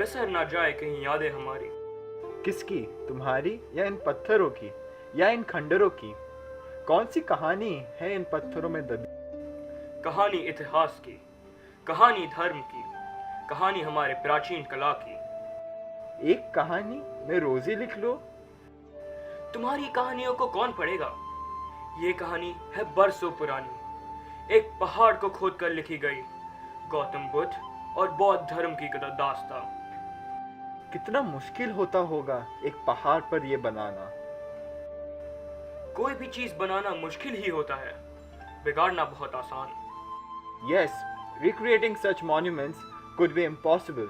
बिसर ना जाए कहीं यादें हमारी। किसकी, तुम्हारी या इन पत्थरों की, या इन खंडरों की? कौन सी कहानी है इन पत्थरों में दबी? कहानी इतिहास की, कहानी धर्म की, कहानी हमारे प्राचीन कला की। एक कहानी में रोजी लिख लो। तुम्हारी कहानियों को कौन पढ़ेगा? ये कहानी है बरसों पुरानी, एक पहाड़ को खोद कर लिखी गई गौतम बुद्ध और बौद्ध धर्म की दास्तां। कितना मुश्किल होता होगा एक पहाड़ पर यह बनाना। कोई भी चीज बनाना मुश्किल ही होता है, बिगाड़ना बहुत आसान। Yes, recreating such monuments could be impossible.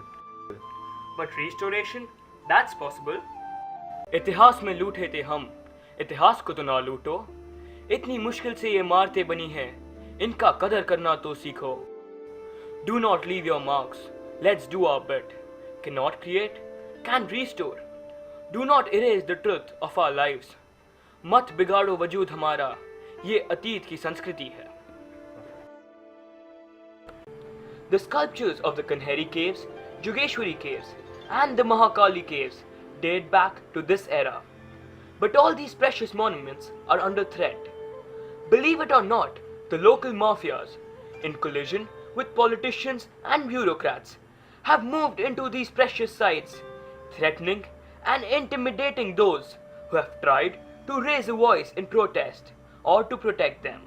But restoration, that's possible. इतिहास में लूटे थे हम, इतिहास को तो ना लूटो। इतनी मुश्किल से ये इमारतें बनी हैं, इनका कदर करना तो सीखो। Do not leave your marks, let's do our bit. Cannot create, can restore. Do not erase the truth of our lives. मत बिगाड़ो वजूद हमारा, ये अतीत की संस्कृति है। The sculptures of the Kanheri caves, Jugeshwari caves, and the Mahakali caves date back to this era. But all these precious monuments are under threat. Believe it or not, the local mafias, in collision with politicians and bureaucrats, have moved into these precious sites, threatening and intimidating those who have tried to raise a voice in protest or to protect them.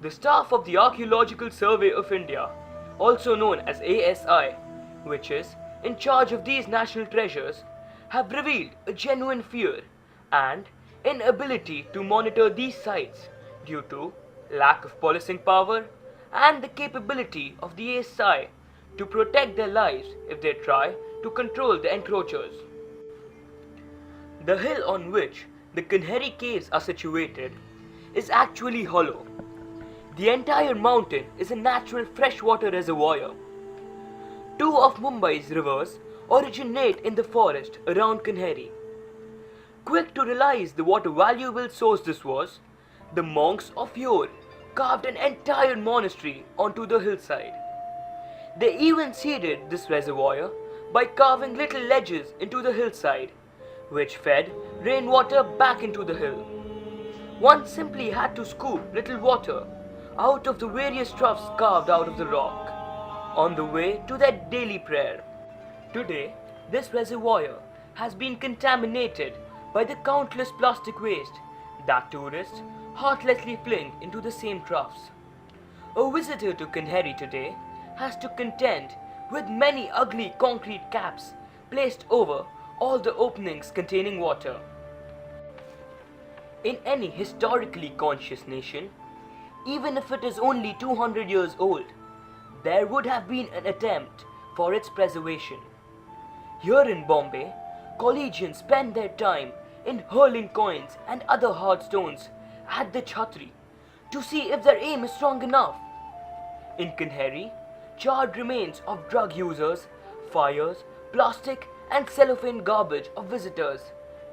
The staff of the Archaeological Survey of India, also known as ASI, which is in charge of these national treasures, have revealed a genuine fear and inability to monitor these sites due to lack of policing power and the capability of the ASI to protect their lives if they try to control the encroachers. The hill on which the Kanheri caves are situated is actually hollow. The entire mountain is a natural freshwater reservoir. Two of Mumbai's rivers originate in the forest around Kanheri. Quick to realize the what a valuable source this was, the monks of yore carved an entire monastery onto the hillside. They even seeded this reservoir by carving little ledges into the hillside, which fed rainwater back into the hill. One simply had to scoop little water out of the various troughs carved out of the rock on the way to their daily prayer. Today, this reservoir has been contaminated by the countless plastic waste that tourists heartlessly fling into the same troughs. A visitor to Kanheri today has to contend with many ugly concrete caps placed over all the openings containing water. In any historically conscious nation, even if it is only 200 years old, there would have been an attempt for its preservation. Here in Bombay, collegians spend their time in hurling coins and other hard stones at the chhatri to see if their aim is strong enough. In Kanheri, charred remains of drug users, fires, plastic and cellophane garbage of visitors,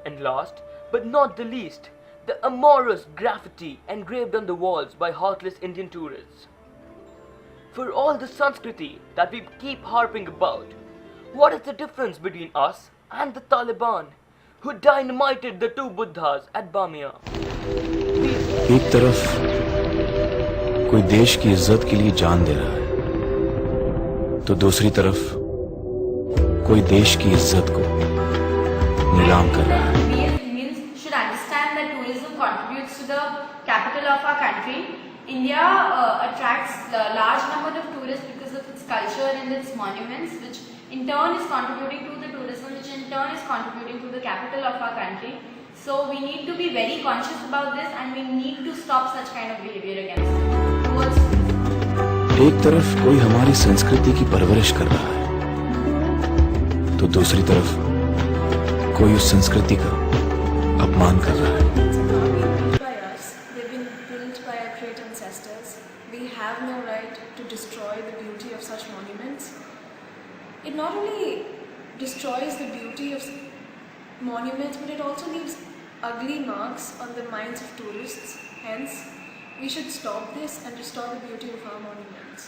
and last but not the least, the amorous graffiti engraved on the walls by heartless Indian tourists. For all the Sanskriti that we keep harping about, what is the difference between us and the Taliban who dynamited the two Buddhas at Bamia? एक तरफ कोई देश की इज्जत के लिए जान दे रहा है, तो दूसरी तरफ कोई देश की इज्जत को नीलाम कर रहा है। We as Indians should understand that tourism contributes to the capital of our country. India attracts a large number of tourists because of its culture and its monuments, which in turn is contributing to the tourism, which in turn is contributing to the capital of our country. So we need to be very conscious about this and we need to stop such kind of behavior against towards tourism. एक तरफ कोई हमारी संस्कृति की परवरिश कर रहा है, तो दूसरी तरफ कोई उस संस्कृति का अपमान कर रहा है। By us, they've been built by our great ancestors. We have no right to destroy the beauty of such monuments. It not only destroys the beauty of monuments, but it also leaves ugly marks on the minds of tourists. Hence, we should stop this and restore the beauty of our monuments.